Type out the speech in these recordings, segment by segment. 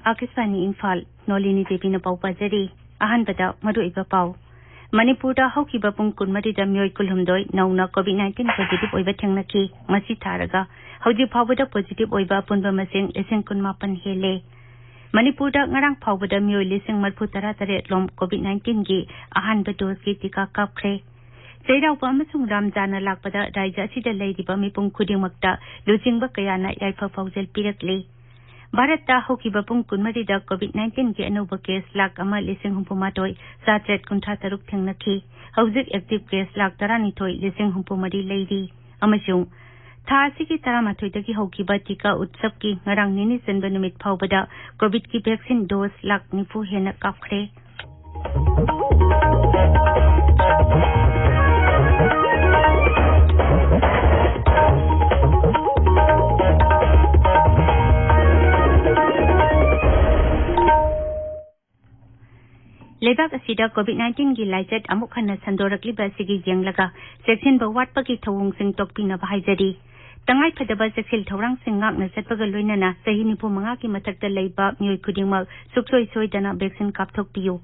Akiswani Imphal Nolini Devi na pau pajari ahanbada maruiba pau Manipur da haukiba pung kunmari da myoi kulhumdoi nauna COVID-19 positive oiba thengnaki masi tharaga hauji phawbada positive oiba punba masing lesing kunmapan hele Manipur da ngarang phawbada myoi lesing marphu tara tare lom COVID-19 gi ahanba dose gi tika kapkhre Seirau pa amasung Ramjana lakpada raija asida leiriba mipung khudingmakta lujingba kayana yaifa faujel pirakle Bharata hokiba pung kunmari da COVID-19 ki anuba case lak ama lesing humpumatoi satret kuntha taruk thengnaki hauzik active case lak tarani thoi lesing humpumari leiri amasung tha asigi taramathoi dagi hokiba tika utsap ki ngarang nini senba numit phawbada covid ki vaccine dose lak nifu hena kapkhre Lebak asida COVID-19 gi laijat amuk khana sandorakli ba sigi jenglaga section ba wat pagi thawung sing tokpina ba haijari tangai phadaba section thawrang sing ngak na setpaga loinana sahi nipu manga ki mathakta leiba myoi khudingma suksoi soidana vaccine kapthok piyu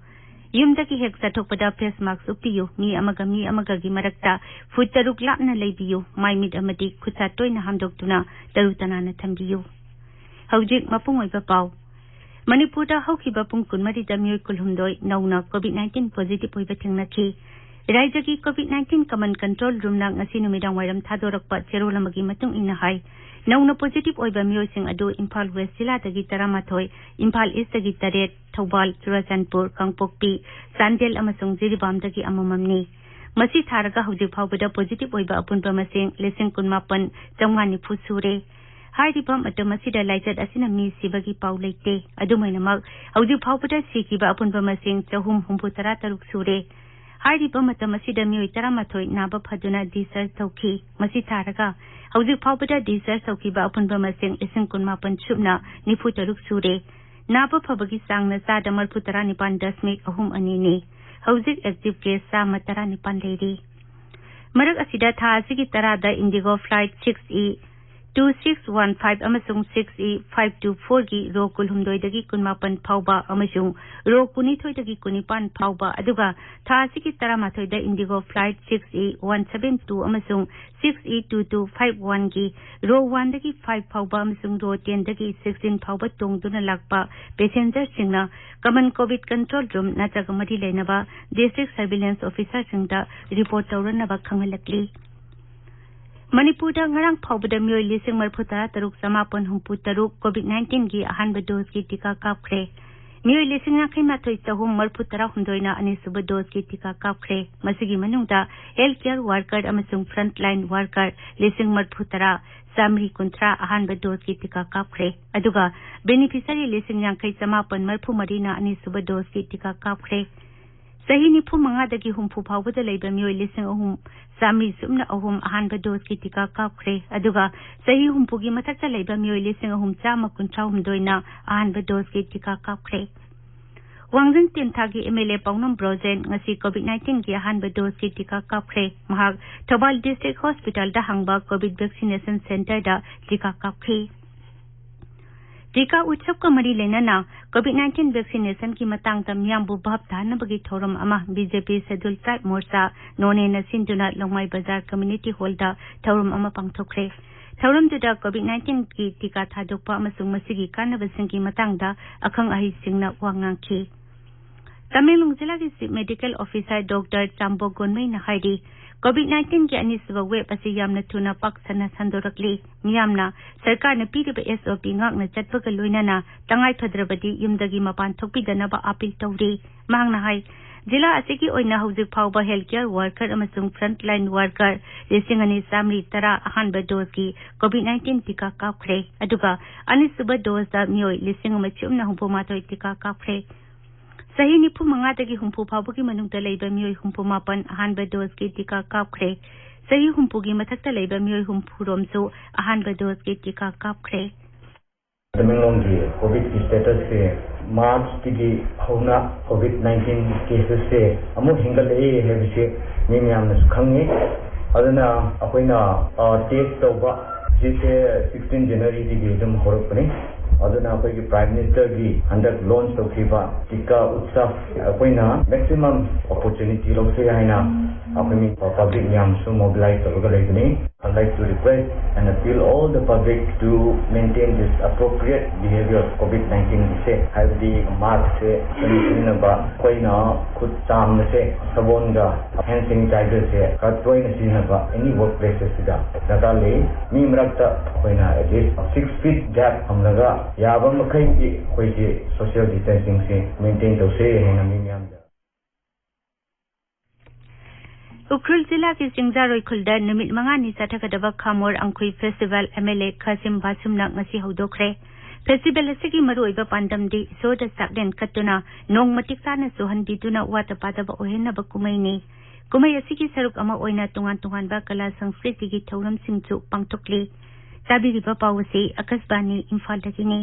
yumda ki hek sathokpada face mask upiyu mi amaga gi marakta foot taruk lapna leibiyu mai mid amadi khutsa toina hamdoktuna tarutana na thambiyu haujik mapungoi ba pau Manipur da haukiba pung kunmari da myoi kulhumdoi nauna COVID-19 positive oiba thengnaki raija ki COVID-19 command control room na ngasi numidang wairam thadorakpa cherolamagi matung inna hai nauna positive oiba myoi sing adu Imphal West jila dagi taramathoi Imphal East dagi taret Thobal Churachandpur Kangpokpi Sandel amasung Jiribam dagi amamamni masi tharaga hauji phawbada positive oiba apunpa masing lesing kunmapan jamwani phusure Hairibam atamasida laijat asina mi sibagi pau leite adumainamak hauji phawbada sikiba apunba masing chahum humputara taruk sure Hairibam atamasida mi taramathoi naba phaduna disar thauki masi tharaga hauji phawbada disar thaukiba apunba masing lesing kunmapan chupna nifu taruk sure naba phabagi sangna sada marphutara nipan dasmik ahum anini hauji active case sa matara nipan leiri marak asida tha asigi tarada Indigo flight 6E 2615 amasung 6E 524 gi ro kulhumdoi dagi kunmapan phawba amasung ro kunithoi dagi kunipan phawba aduga tha asigi taramathoi da Indigo flight 6E 172 amasung 6E 2251 gi ro 1 dagi 5 phawba amasung ro 10 dagi 16 phawba tongduna lakpa passenger singna common covid control room nachaga mari leinaba district surveillance officer singda report tawranaba khangalakli Manipur da ngarang phawbada myoi lising marphutara taruk samapon humpu taruk COVID-19 gi ahanba dose gi tika kapkhre myoi lising yakhai mathoi chahum marphutara hundoina ani suba dose gi tika kapkhre masigi manungda healthcare worker amasung frontline worker lising marphutara samri kuntra ahanba dose gi tika kapkhre aduga beneficiary lising yakhai samapon marphu marina ani suba dose gi tika kapkhre Sahi nipu manga dagi humpu phawbada leiba myoi lising ahum samri sumna ahum ahanba dose ki tika kapkhre aduga sahi humpu gi mathakta leiba myoi lising ahum chama kuntra humdoina ahanba dose ki tika kapkhre Wangjing Tinthagi MLA Paunam Brojen ngasi COVID-19 gi ahanba dose ki tika kapkhre mahak Thobal District Hospital da hangba COVID vaccination center da tika kapkhre Tika utsav ka mari leinana COVID-19 vaccination ki matang tam yambu bhab dhanabagi thoram ama BJP Scheduled Tribe Morcha none na sinduna Longmai Bazar Community Hall da thoram ama pangthokre thoram da COVID-19 ki tika thadokpa amasung masigi kanabasing ki matang da akhang ahi singna wangangki Tamenglong Jila ki Chief Medical Officer Dr. Chambo Gonmai na haidi COVID-19 ki anisba web asi yamna thuna paksana sandorakli miyamna sarkar na piriba SOP ngak na chatbaga loinana tangai phadrabadi yumdagi mapan thokpidanaba apil tawri mahangna hai jila asigi oina hauzik phawba healthcare worker amasung frontline worker lesingani samri tara ahanba dose ki COVID-19 tika kapkhre aduga anisba dose da myoi lesingama chumna humpuma toi tika kapkhre Sahi nipu manga dagi humpu phawbagi manungta leiba myoi humpu mapan ahanba dose ki tika kapkhre sahi humpu gi mathakta leiba myoi humpu romso ahanba dose ki tika kapkhre Tamenglong gi covid ki status se March ki hona COVID-19 cases se amu hingal e hebise ni myamna khangni adana akoina take tawba jise 16 January di dum horokne aduna koi ki prime minister gi under launch tokhiba tika utsav koina maximum opportunity lo se haina apni public yam so mobilize toga leitni. I'd like to request and appeal all the public to maintain this appropriate behavior of COVID-19 se havdi mask se sanitization ba koina khud cham se sabon ga hand sanitizer se ka toina sina ba any workplaces da natale mi mrakta koina at least 6 feet gap hamlaga yaba makai ki koi je social distancing se maintain to se hena mi myam da Ukhrul जिला की सिंगजारोई खुलदा नुमित मंगा नि साथागदबा खामोर अंखुई festival MLA खासिम बासुमना ngasi हौदोखरे festival असगी मरुइबा पांडमदि सोदा साकदेन कत्तुना नोंगमतिक ताना सुहनबिदुना वाता पादबा ओहेनबा कुमैनि कुमै असगी सरुक अमा ओइना तुंगान तुंगानबा कला संस्कृति की थौरम सिंगचु पांगथोकली ताबिरिबा Pawase Akashvani Imphal दगिनि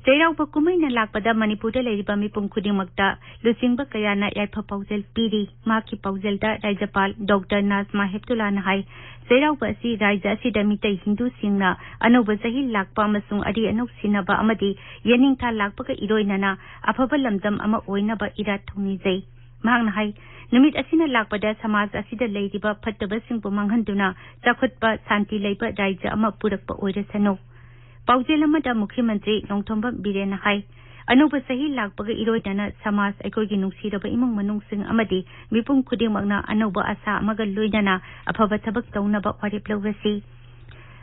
Jairauba kumaina lakpada Manipur leiriba mipum khudimakta luchingba kayana yaifa paujel piri maki paujelda Rajapal Dr. Nazma Heptullah na hai Jairauba si raija sida mitai Hindu singna anoba sahi lakpa amasung adi anok sinaba amadi yeningtha lakpa ka iroinana afaba lamdam ama oinaba irat thongni jai mahangna hai numit asina lakpada samaj asida leiriba phattaba singbu manghanduna chakhutpa santi leiba raija ama purakpa oirasano Paujelamada Mukhyamantri Nongthomba Birena Hai Anuba Sahi Lakpaga Iroidana Samas Ekogi Nungsiraba Imung Manung Sing Amadi Mipum Kudimagna Anuba Asa Amaga Luidana Apava Tabak Taunaba Wariplawasi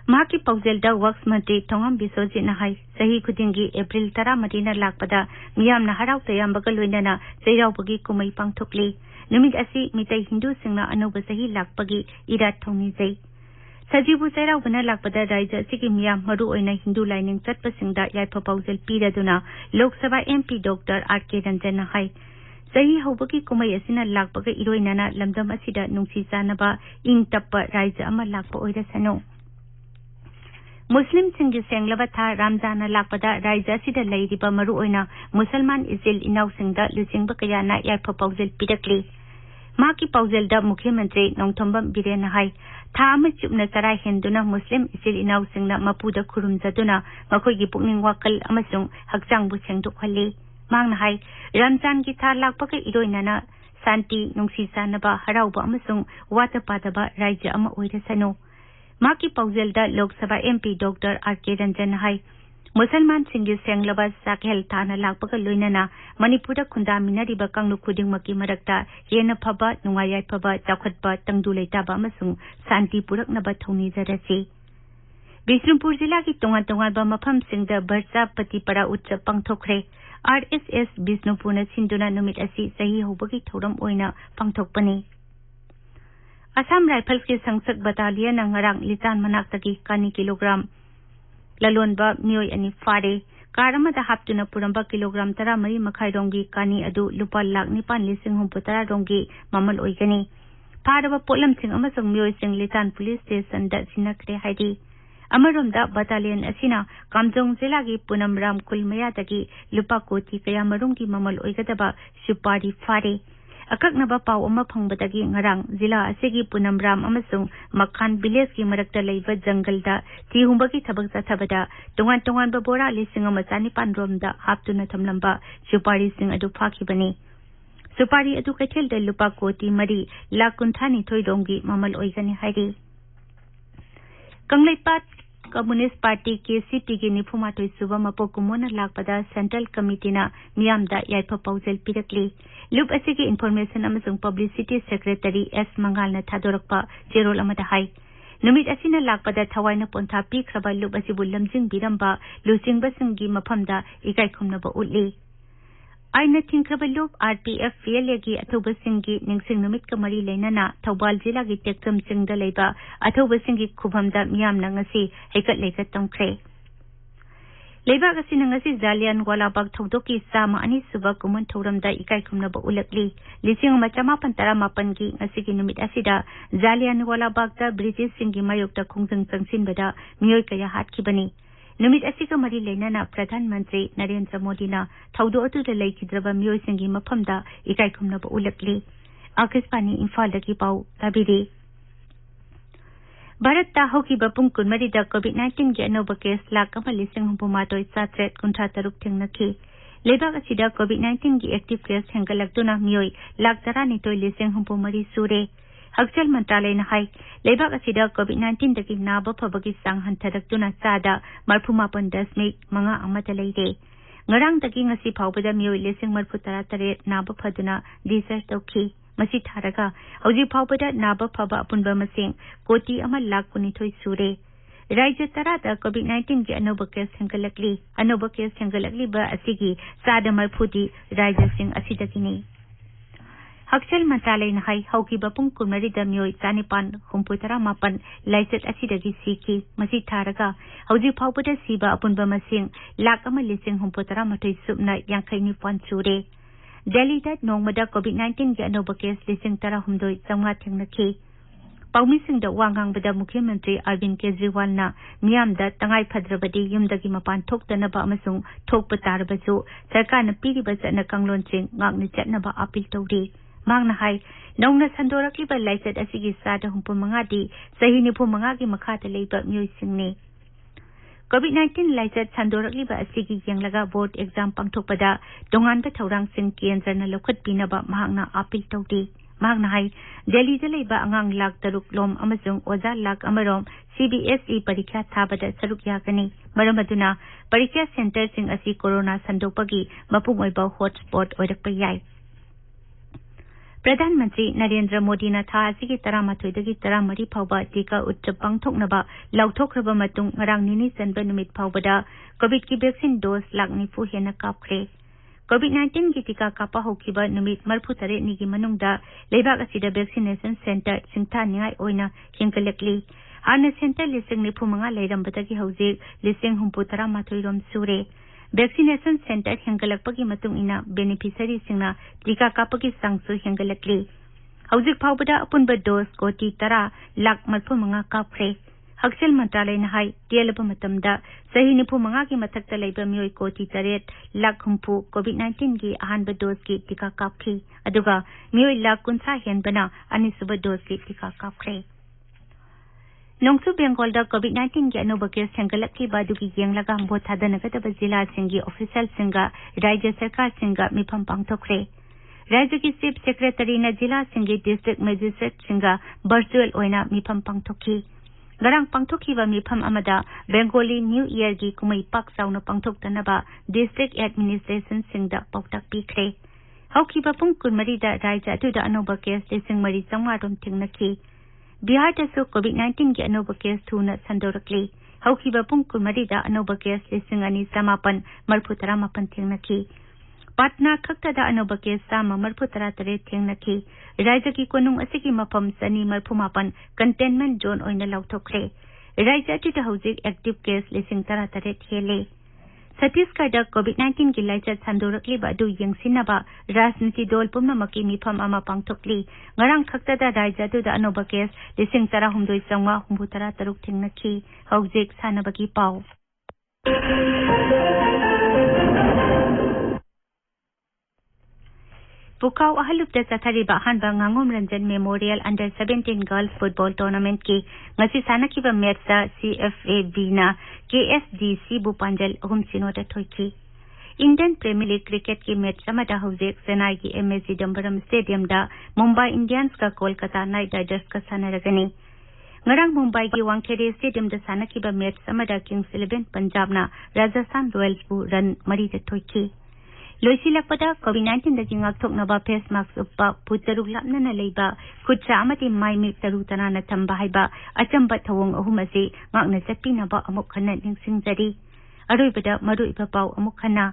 Maki Paujelda Works Mantri Tongam Bisoji Nahai Sahi Kudingi April Tara Madina Lakpada Miyamna Harau Tayambaga Luidana Zairaubagi Kumai Pangthokli Numit Asi Mitai Hindu Singna Anuba Sahi Lakpagi Irat Thongni Zai Sajibu Zairaubana Lakpada Raija Sigi Miyam Maru Oina Hindu Lining Chatpasingda Yaifa Paujel Piraduna Lok Sabha MP Dr. R.K. Ranjan Hai Sahi Haubaki Kumai Asina Lakpaga Iroinana Lamdam Asida Nungsi Sanaba Ing Tappa Raija Ama Lakpa Oira Sano Muslim Singi Senglaba Tha Ramzana Lakpada Raija Sida Lairiba Maru Oina Musalman Izil Inaw Singda Lucingba Kayana Yaifa Paujel Pidakli Maki Paujelda Mukhyamantri Nongthomba Birena Hai Thama Chupna Sarai Henduna Muslim Isil Inaw Singna Mapuda Kurumjaduna Makoigi Pukning Wakal Amasung Hakjang Bu Sengdokhalli Mangna Hai Ramzan ki Tha Lakpaka Iroinana Santi Nungsi Sanaba Harauba Amasung Wata Padaba Raija Ama Oirasano Maki Paujelda Lok Sabha MP Dr. R.K. Ranjan Hai Musalman Singi Senglaba Sakhel Thana Lakpaka Luinana Manipura Kundaminariba Kanglu Kudingmaki Marakta Yena Phaba Nungayai Phaba Chakhatba Tangdu Leitaba Amasung Santi Puraknaba Thongni Jarasi Bishnupur Jila ki Tongan-tonganba Mafam Singda Barsa Patipara Utsav Pangthokre RSS Bishnupurna Sinduna Numit Asi Sahi Haubagi Thoram Oina Pangthokpani Assam Rifles ki Sangsak Battalion ang ngarang Litan Manaktagi Kani Kilogram Lalonba Mioy ani Fare Karamada Haptuna Puramba Kilogram Tara Mari Makai Rongi Kani Adu Lupa Lak Nipan Lising Humputara Rongi Mamal Oigani Paraba Polam Sing Amasang Mioy Sing Litan Police Station Da Sinakre Haidi Amarumda Battalion Asina Kamjong Zilagi Punam Ram Kulmayatagi Lupa Koti Kaya Marungi Mamal Oigadaba Supari Fare Akaknaba Pau Ama Pangbadagi Ngarang Zila Asigi Punam Ram Amasung Makhan Village ki Marakta Leiva Jangalda Tihumbagi Tabak Satabada Tungan Babora Lising Amasani Pandromda Haptuna Tamlamba Supari Sing Adu Pakibani Supari Adu Katil de Lupa Koti Mari Lakunthani Toidongi Mamal Oigani Hari Kanglaipat Communist Party KCP ki Nifumatoi Suba Mapokumona Lakpada Central Committee na Miyamda Yaifa Paujel Pirakli Loop Asigi Information Amasung Publicity Secretary S. Mangal na Thadorakpa Jerol Amada Hai Numit Asina Lakpada Thawai na Ponta Pikraba Loop Asibu Lamjing Biramba Lusing Basungi Mapamda Ikay Kumnaba Utli Aina Tinkraba Loop RPF Fialegi Atoba Singi Ningsing Numit Kamari Lenana Tawbal Jila gi Tekram Singda Leiba Atoba Singi Kubhamda Miyam Nangasi Hekat Lekat Tongkre Leiba Kasi Nangasi Zalian Wala Bag Tawdoki Sama Ani Suba Kumun Tawramda Ikay Kumnaba Ulakli Lising Machama Pantara Mapangi Ngasigi Numit Asida Zalian Wala Bagda British Singi Mayokta Kungsang Sangsin Bada Miyoy Kaya Hatkibani Numit Asika Mari Lenana Pradhan Mantri Narendra Modi na Thaudo Atu de Laikidraba Miyoy Singi Mapamda Ikay Kumnaba Ulakli Akashvani Imphal dagi Pau Tabiri ꯚꯥꯔꯠꯇ ꯍꯧꯈꯤꯕ ꯄꯨꯡ 12ꯗ ꯀꯣꯚꯤꯗ-19ꯒꯤ ꯑꯅꯧꯕ case lakh 1,63,736 ꯊꯦꯡꯅꯈꯤ꯫ ꯂꯩꯕꯥꯛ ꯑꯁꯤꯗ ꯀꯣꯚꯤꯗ-19ꯒꯤ active case ꯍꯦꯟꯒꯠꯂꯛꯇꯨꯅ ꯃꯤꯑꯣꯏ ꯂꯥꯈ 12,63 ꯁꯨꯔꯦ꯫ ꯍꯛꯁꯦꯜ ꯃꯟꯇ꯭ꯔꯥꯂꯌꯅ ꯍꯥꯏ ꯂꯩꯕꯥꯛ ꯑꯁꯤꯗ ꯀꯣꯚꯤꯗ-19ꯗꯒꯤ ꯅꯥꯕ ꯐꯕꯒꯤ ꯆꯥꯡ ꯍꯟꯊꯔꯛꯇꯨꯅ 68.51% ꯂꯩꯔꯦ꯫ ꯉꯔꯥꯡꯗꯒꯤ ꯉꯁꯤ ꯐꯥꯎꯕꯗ ꯃꯤꯑꯣꯏ 38,038 ꯅꯥꯕ ꯐꯗꯨꯅ ꯗꯤꯁꯆꯥꯔꯖ ꯇꯧꯈꯤ꯫ ꯃꯁꯤ ꯊꯥꯔꯒ ꯍꯧꯖꯤꯛ ꯐꯥꯎꯕꯗ ꯅꯥꯕ ꯐꯕ ꯑꯄꯨꯟꯕ ꯃꯁꯤꯡ 1,00,19 ꯁꯨꯔꯦ꯫ ꯔꯥಜ್य 10ꯗ ꯀꯣꯚꯤꯗ-19ꯒꯤ ꯑꯅꯧꯕ ꯀꯦꯁ ꯍꯦꯟꯒꯠꯂꯛꯂꯤ꯫ ꯑꯅꯧꯕ ꯀꯦꯁ ꯍꯦꯟꯒꯠꯂꯛꯂꯤꯕ ꯑꯁꯤꯒꯤ 40% ꯔꯥಜ್ꯌꯁꯤꯡ ꯑꯁꯤꯗꯒꯤꯅꯤ꯫ ꯍꯛꯁꯦꯜ ꯃꯟꯇ꯭ꯔꯥꯂꯌꯅ ꯍꯥꯏ ꯍꯧꯈꯤꯕ ꯄꯨꯡ 14ꯗ ꯃꯤꯑꯣꯏ 1,969 ꯂꯥꯏꯆꯠ ꯑꯁꯤꯗꯒꯤ ꯁꯤꯈꯤ꯫ ꯃꯁꯤ ꯊꯥꯔꯒ ꯍꯧꯖꯤꯛ ꯐꯥꯎꯕꯗ ꯁꯤꯕ ꯑꯄꯨꯟꯕ ꯃꯁꯤꯡ 1,00,019 ꯁꯨꯞꯅ 59 ꯁꯨꯔꯦ꯫ ꯗꯦꯜꯂꯤꯗ ꯅꯣꯡꯃꯗ ꯀꯣꯚꯤꯗ-19ꯒꯤ ꯑꯅꯧꯕ ꯀꯦꯁ 18,900 ꯊꯦꯡꯅꯈꯤ꯫ ꯄꯥꯎꯃꯤꯁꯤꯡꯗ ꯋꯥ ꯉꯥꯡꯕꯗ ꯃꯨꯈ꯭ꯌ ꯃꯟꯇ꯭ꯔꯤ ꯑꯔꯕꯤꯟꯗ ꯀꯦꯖ꯭ꯔꯤꯋꯥꯜꯅ ꯃꯤꯌꯥꯝꯗ ꯇꯉꯥꯏ ꯐꯗ꯭ꯔꯕꯗꯤ ꯌꯨꯝꯗꯒꯤ ꯃꯄꯥꯟ ꯊꯣꯛꯇꯅꯕ ꯑꯃꯁꯨꯡ ꯊꯣꯛꯄ ꯇꯥꯔꯕꯁꯨ ꯁꯔꯀꯥꯔꯅ ꯄꯤꯔꯤꯕ ꯆꯠꯅ ꯀꯥꯡꯂꯣꯟꯁꯤꯡ ꯉꯥꯛꯅ ꯆꯠꯅꯕ ꯑꯄꯤꯜ ꯇꯧꯔꯤ꯫ ꯃꯍꯥꯛꯅ ꯍꯥꯏ ꯅꯧꯅ ꯁꯟꯗꯣꯔꯛꯂꯤꯕ ꯂꯥꯏꯆꯠ ꯑꯁꯤꯒꯤ 65%ꯗꯤ ꯆꯍꯤ 95ꯒꯤ ꯃꯈꯥꯗ ꯂꯩꯕ ꯃꯤꯑꯣꯏꯁꯤꯡꯅꯤ꯫ ꯀꯣꯚꯤꯗ-19 ꯂꯥꯏꯆꯠ ꯁꯟꯗꯣꯔꯛꯂꯤꯕ ꯑꯁꯤꯒꯤ ꯌꯦꯡꯂꯒ ꯕꯣꯔꯗ ꯑꯦꯛꯖꯥꯝ ꯄꯥꯡꯊꯣꯛꯄꯗ ꯇꯣꯉꯥꯟꯕ ꯊꯧꯔꯥꯡꯁꯤꯡ ꯀꯦꯟꯗ꯭ꯔꯅ ꯂꯧꯈꯠꯄꯤꯅꯕ ꯃꯍꯥꯛꯅ ꯑꯄꯤꯜ ꯇꯧꯔꯤ꯫ ꯃꯍꯥꯛꯅ ꯍꯥꯏ ꯗꯦꯜꯂꯤꯗ ꯂꯩꯕ ꯑꯉꯥꯡ ꯂꯥꯈ 6 ꯑꯃꯁꯨꯡ ꯑꯣꯖꯥ ꯂꯥꯈ 1 CBSE ꯄꯔꯤꯈ꯭ꯌꯥ ꯊꯥꯕꯗ ꯁꯔꯨꯛ ꯌꯥꯒꯅꯤ꯫ ꯃꯔꯝ ꯑꯗꯨꯅ ꯄꯔꯤꯈ꯭ꯌꯥ ꯁꯦꯟꯇꯔꯁꯤꯡ ꯑꯁꯤ ꯀꯣꯔꯣꯅꯥ ꯁꯟꯗꯣꯛꯄꯒꯤ ꯃꯄꯨꯡ ꯑꯣꯏꯕ ꯍꯣꯠꯁ꯭ꯄꯣꯠ ꯑꯣꯏꯔꯛꯄ ꯌꯥꯏ꯫ ꯄ꯭ꯔꯙꯥꯟ ꯃꯟꯇ꯭ꯔꯤ ꯅꯔꯦꯟꯗ꯭ꯔ ꯃꯣꯗꯤꯅ ꯊꯥ ꯑꯁꯤꯒꯤ 13ꯗꯒꯤ 13 ꯐꯥꯎꯕ ꯇꯤꯀꯥ ꯎꯠꯁꯕ ꯄꯥꯡꯊꯣꯛꯅꯕ ꯂꯥꯎꯊꯣꯛꯈ꯭ꯔꯕ ꯃꯇꯨꯡ ꯉꯔꯥꯡ ꯅꯤꯅꯤ ꯆꯟꯕ ꯅꯨꯃꯤꯠ ꯐꯥꯎꯕꯗ ꯀꯣꯚꯤꯗꯀꯤ ꯚꯦꯛꯁꯤꯟ ꯗꯣꯁ ꯂꯥꯈ 90 ꯍꯦꯟꯅ ꯀꯥꯞꯈ꯭ꯔꯦ꯫ ꯀꯣꯚꯤꯗ-19ꯒꯤ ꯇꯤꯀꯥ ꯀꯥꯞꯄ ꯍꯧꯈꯤꯕ ꯅꯨꯃꯤꯠ 48ꯅꯤꯒꯤ ꯃꯅꯨꯡꯗ ꯂꯩꯕꯥꯛ ꯑꯁꯤꯗ ꯚꯦꯛꯁꯤꯅꯦꯁꯟ ꯁꯦꯟꯇꯔ ꯁꯤꯡꯊꯥꯅꯤꯡꯉꯥꯏ ꯑꯣꯏꯅ ꯍꯦꯟꯒꯠꯂꯛꯂꯤ꯫ ꯍꯥꯟꯅ ꯁꯦꯟꯇꯔ 95,000 ꯂꯩꯔꯝꯕꯗꯒꯤ ꯍꯧꯖꯤꯛ 1,013 ꯁꯨꯔꯦ꯫ ꯚꯦꯛꯁꯤꯅꯦꯁꯟ ꯁꯦꯟꯇꯔ ꯍꯦꯟꯒꯠꯂꯛꯄꯒꯤ ꯃꯇꯨꯡ ꯏꯟꯅ ꯕꯦꯅꯤꯐꯤꯁꯔꯤꯁꯤꯡꯅ ꯇꯤꯀꯥ ꯀꯥꯞꯄꯒꯤ ꯆꯥꯡꯁꯨ ꯍꯦꯟꯒꯠꯂꯛꯂꯤ꯫ ꯍꯧꯖꯤꯛ ꯐꯥꯎꯕꯗ ꯑꯄꯨꯟꯕ ꯗꯣꯁ 10,00,35,000 ꯀꯥꯞꯈ꯭ꯔꯦ꯫ ꯍꯛꯁꯦꯜ ꯃꯟꯇ꯭ꯔꯥꯂꯌꯅ ꯍꯥꯏ ꯇꯦꯜꯂꯕ ꯃꯇꯝꯗ ꯆꯍꯤ 95ꯒꯤ ꯃꯊꯛꯇ ꯂꯩꯕ ꯃꯤꯑꯣꯏ 8,60,00,000 ꯀꯣꯚꯤꯗ-19ꯒꯤ ꯑꯍꯥꯟꯕ ꯗꯣꯁꯀꯤ ꯇꯤꯀꯥ ꯀꯥꯞꯈꯤ ꯑꯗꯨꯒ ꯃꯤꯑꯣꯏ ꯂꯥꯈ 50 ꯍꯦꯟꯕꯅ ꯑꯅꯤꯁꯨꯕ ꯗꯣꯁꯀꯤ ꯇꯤꯀꯥ ꯀꯥꯞꯈ꯭ꯔꯦ꯫ ꯅꯣꯡꯆꯨꯞ ꯕꯦꯡꯒꯣꯜꯗ ꯀꯣꯚꯤꯗ-19ꯒꯤ ꯑꯅꯧꯕ ꯀꯦꯁ ꯍꯦꯟꯒꯠꯂꯛꯂꯤꯕ ꯑꯗꯨꯒꯤ ꯌꯦꯡꯂꯒ ꯚꯣꯠ ꯊꯥꯗꯅꯒꯗꯕ ꯖꯤꯂꯥꯁꯤꯡꯒꯤ ꯑꯣꯐꯤꯁꯤꯌꯦꯜꯁꯤꯡꯒ ꯔꯥಜ್य ꯁꯔꯀꯥꯔꯁꯤꯡꯒ ꯃꯤꯐꯝ ꯄꯥꯡꯊꯣꯛꯈ꯭ꯔꯦ꯫ ꯔꯥಜ್ꯌꯒꯤ ꯆꯤꯐ ꯁꯦꯀ꯭ꯔꯦꯇꯔꯤꯅ ꯖꯤꯂꯥꯁꯤꯡꯒꯤ ꯗꯤꯁꯇ꯭ꯔꯤꯛ ꯃꯦꯖꯤꯁꯇ꯭ꯔꯦꯠꯁꯤꯡꯒ ꯚꯔꯆꯨꯑꯦꯜ ꯑꯣꯏꯅ ꯃꯤꯐꯝ ꯄꯥꯡꯊꯣꯛꯈꯤ꯫ ꯉꯔꯥꯡ ꯄꯥꯡꯊꯣꯛꯈꯤꯕ ꯃꯤꯐꯝ ꯑꯃꯗ ꯕꯦꯡꯒꯣꯂꯤ ꯅ꯭ꯌꯨ ꯏꯌꯔꯒꯤ ꯀꯨꯝꯃꯩ ꯄꯥꯛ ꯆꯥꯎꯅ ꯄꯥꯡꯊꯣꯛꯇꯅꯕ ꯗꯤꯁꯇ꯭ꯔꯤꯛ ꯑꯦꯗꯃꯤꯅꯤꯁꯇ꯭ꯔꯦꯁꯟꯁꯤꯡꯗ ꯄꯥꯎꯇꯥꯛ ꯄꯤꯈ꯭ꯔꯦ꯫ ꯍꯧꯈꯤꯕ ꯄꯨꯡ 14ꯗ ꯔꯥಜ್य ꯑꯗꯨꯗ ꯑꯅꯧꯕ ꯀꯦꯁ 4,500 ꯊꯦꯡꯅꯈꯤ꯫ ꯕꯤꯍꯥꯔꯗꯁꯨ ꯀꯣꯚꯤꯗ-19ꯒꯤ ꯑꯅꯧꯕ ꯀꯦꯁ ꯊꯨꯅ ꯁꯟꯗꯣꯔꯛꯂꯤ꯫ ꯍꯧꯈꯤꯕ ꯄꯨꯡ 14ꯗ ꯑꯅꯧꯕ ꯀꯦꯁ 2,919 ꯊꯦꯡꯅꯈꯤ꯫ ꯄꯠꯅꯥ ꯈꯛꯇꯗ ꯑꯅꯧꯕ ꯀꯦꯁ 138 ꯊꯦꯡꯅꯈꯤ꯫ ꯔꯥಜ್ꯌꯒꯤ ꯀꯣꯅꯨꯡ ꯑꯁꯤꯒꯤ ꯃꯐꯝ 237 ꯀꯟꯇꯦꯟꯃꯦꯟꯠ ꯖꯣꯟ ꯑꯣꯏꯅ ꯂꯥꯎꯊꯣꯛꯈ꯭ꯔꯦ꯫ ꯔꯥಜ್य ꯑꯗꯨꯗ ꯍꯧꯖꯤꯛ ꯑꯦꯛꯇꯤꯚ ꯀꯦꯁ 18,000 ꯍꯦꯜꯂꯦ꯫ ꯁꯠꯇꯤꯁꯒꯔꯗ ꯀꯣꯚꯤꯗ-19ꯒꯤ ꯂꯥꯏꯆꯠ ꯁꯟꯗꯣꯔꯛꯂꯤꯕ ꯑꯗꯨ ꯌꯦꯡꯁꯤꯟꯅꯕ ꯔꯥꯖꯅꯤꯇꯤ ꯗꯣꯜ ꯄꯨꯝꯅꯃꯛꯀꯤ ꯃꯤꯐꯝ ꯑꯃ ꯄꯥꯡꯊꯣꯛꯂꯤ꯫ ꯉꯔꯥꯡ ꯈꯛꯇꯗ ꯔꯥಜ್य ꯑꯗꯨꯗ ꯑꯅꯧꯕ ꯀꯦꯁ 19,963 ꯊꯦꯡꯅꯈꯤ꯫ ꯍꯧꯖꯤꯛ ꯁꯥꯟꯅꯕꯒꯤ ꯄꯥꯎ꯫ ꯄꯨꯀꯥꯎ ꯑꯍꯜꯂꯨꯞꯇ ꯆꯠꯊꯔꯤꯕ ꯑꯍꯥꯟꯕ ꯉꯥꯉꯣꯝ Ranjan memorial under 17 girls football ꯇꯣꯔꯅꯥꯃꯦꯟꯠꯀꯤ ꯉꯁꯤ ꯁꯥꯟꯅꯈꯤꯕ ꯃꯦꯠꯁꯇ CFABꯅ KSDCꯕꯨ ꯄꯥꯟꯖꯜ 3-0ꯗ ꯊꯣꯏꯈꯤ꯫ इंडियन प्रीमियर लीग क्रिकेट की मैच अमदा हौजिक चेन्नई की MS चिदम्बरम स्टेडियम दा मुंबई इंडियंस का कोलकाता नाइट राइडर्स का सानरगनी ngarang मुंबई की वांखेड़े स्टेडियम दा सानखिबा मैच अमदा किंग्स 11 पंजाब ना राजस्थान रॉयल्स बु रन 3 दा थोइखि लोइसिलकपदा कोविड-19 दा जिंगाक्थोकनबा फेस मास्क उपा पुतरुक लापनना लेबा खुचा अमति माइमिक तरु तनाना थंबा हाइबा अचंबा थवोंग अहुम असि ngakna चटपिनबा अमुक खन्ना निंगसिंगजरी अरोइबदा मरुइबा पाउ अमुक खन्ना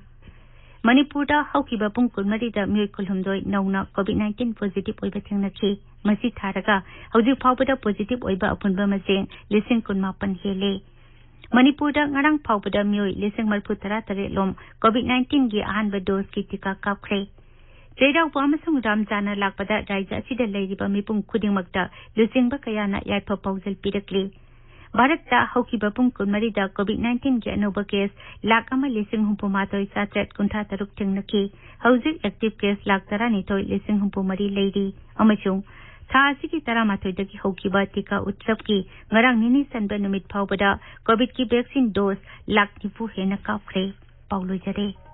मणिपुरदा हौकिबा पुंग 14 मियोय कुलहुमदोय नौना कोविड-19 पॉजिटिव ओइबा थेंगनखि मसि थारगा हौजिक फावबदा पॉजिटिव ओइबा अपुनबा मसें 19 हेले मणिपुरदा ngarang फावबदा मियोय 19 लोम कोविड-19 गी अहानबा डोज की टीका कापख्रे चेराउबा अमसुंग रामजाना लाकपदा राज्य असिदा लेरिबा मिपुंग खुदिंगमक्ता लुचिंगबा कयाना याइफा पाउजल पिरकले भारत हौकिबा पुंग 14 कोविड-19 की अनोबा केस 1,63,763 थेंगनखि हौजिक एक्टिव केस 1,19,3 लेरी अमसुंग था असि तरामाथोइदगी हौकिबा टीका उत्सव की ngarang nini sanba numit phawbada covid की वैक्सीन डोज 1,90,000 हेना काफरे पाउलोजरे।